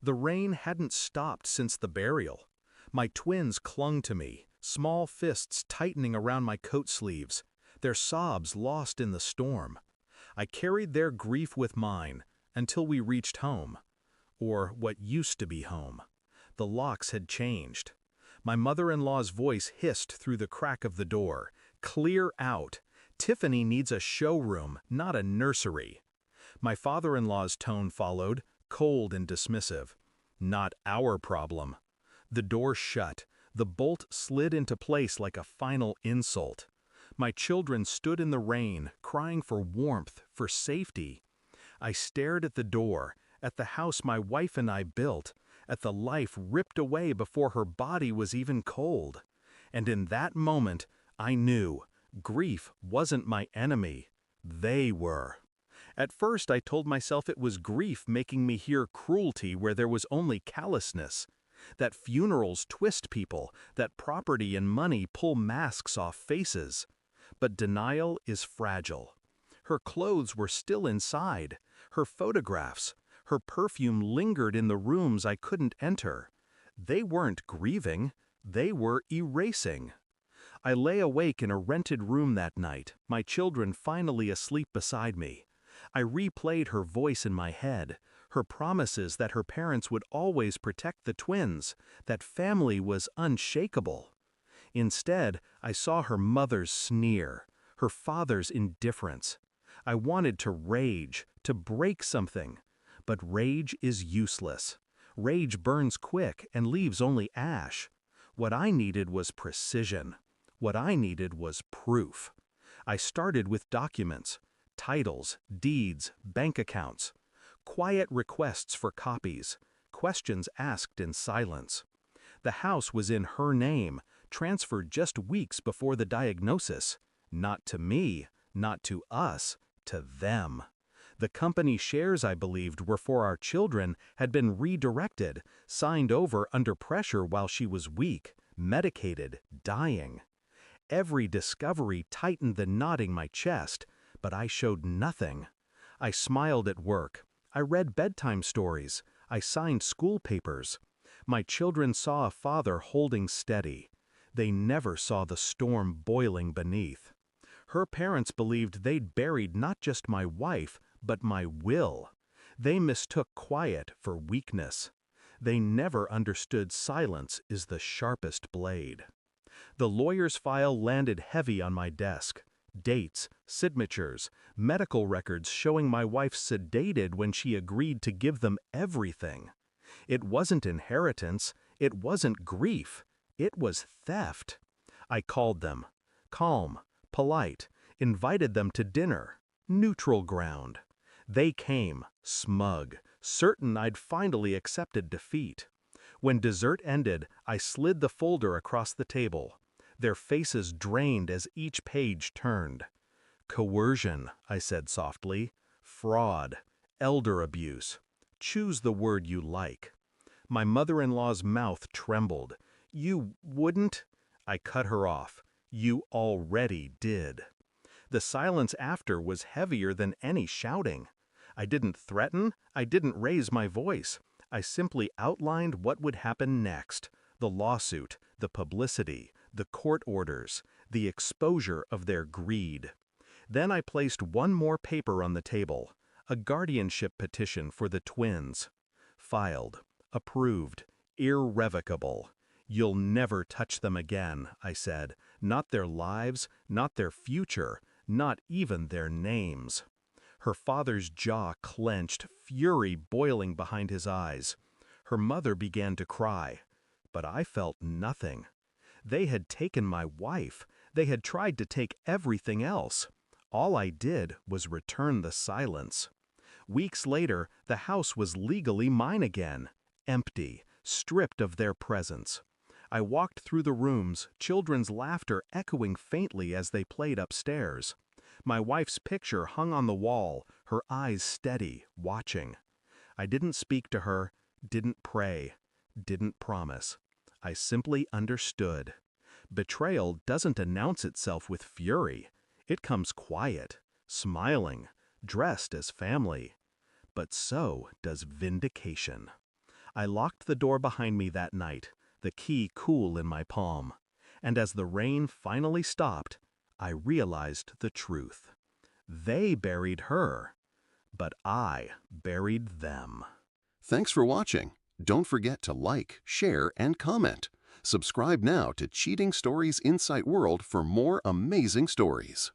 The rain hadn't stopped since the burial. My twins clung to me, small fists tightening around my coat sleeves, their sobs lost in the storm. I carried their grief with mine until we reached home, or what used to be home. The locks had changed. My mother-in-law's voice hissed through the crack of the door. "Clear out. Tiffany needs a showroom, not a nursery." My father-in-law's tone followed, cold and dismissive. "Not our problem." The door shut. The bolt slid into place like a final insult. My children stood in the rain, crying for warmth, for safety. I stared at the door, at the house my wife and I built, at the life ripped away before her body was even cold. And in that moment, I knew grief wasn't my enemy. They were. At first, I told myself it was grief making me hear cruelty where there was only callousness, that funerals twist people, that property and money pull masks off faces. But denial is fragile. Her clothes were still inside, her photographs, her perfume lingered in the rooms I couldn't enter. They weren't grieving, they were erasing. I lay awake in a rented room that night, my children finally asleep beside me. I replayed her voice in my head, her promises that her parents would always protect the twins, that family was unshakable. Instead, I saw her mother's sneer, her father's indifference. I wanted to rage, to break something. But rage is useless. Rage burns quick and leaves only ash. What I needed was precision. What I needed was proof. I started with documents, titles, deeds, bank accounts, quiet requests for copies, questions asked in silence. The house was in her name, transferred just weeks before the diagnosis. Not to me, not to us, to them. The company shares I believed were for our children had been redirected, signed over under pressure while she was weak, medicated, dying. Every discovery tightened the knot in my chest, but I showed nothing. I smiled at work. I read bedtime stories. I signed school papers. My children saw a father holding steady. They never saw the storm boiling beneath. Her parents believed they'd buried not just my wife, but my will. They mistook quiet for weakness. They never understood silence is the sharpest blade. The lawyer's file landed heavy on my desk. Dates, signatures, medical records showing my wife sedated when she agreed to give them everything. It wasn't inheritance, it wasn't grief, it was theft. I called them. Calm, polite, invited them to dinner. Neutral ground. They came, smug, certain I'd finally accepted defeat. When dessert ended, I slid the folder across the table. Their faces drained as each page turned. Coercion, I said softly. Fraud. Elder abuse. Choose the word you like. My mother-in-law's mouth trembled. "You wouldn't?" I cut her off. "You already did." The silence after was heavier than any shouting. I didn't threaten, I didn't raise my voice. I simply outlined what would happen next. The lawsuit, the publicity, the court orders, the exposure of their greed. Then I placed one more paper on the table, a guardianship petition for the twins. Filed, approved, irrevocable. "You'll never touch them again," I said. "Not their lives, not their future, not even their names." Her father's jaw clenched, fury boiling behind his eyes. Her mother began to cry. But I felt nothing. They had taken my wife. They had tried to take everything else. All I did was return the silence. Weeks later, the house was legally mine again. Empty, stripped of their presence. I walked through the rooms, children's laughter echoing faintly as they played upstairs. My wife's picture hung on the wall, her eyes steady, watching. I didn't speak to her, didn't pray, didn't promise. I simply understood. Betrayal doesn't announce itself with fury. It comes quiet, smiling, dressed as family. But so does vindication. I locked the door behind me that night, the key cool in my palm. And as the rain finally stopped, I realized the truth. They buried her, but I buried them. Thanks for watching. Don't forget to like, share, and comment. Subscribe now to Cheating Stories Insight World for more amazing stories.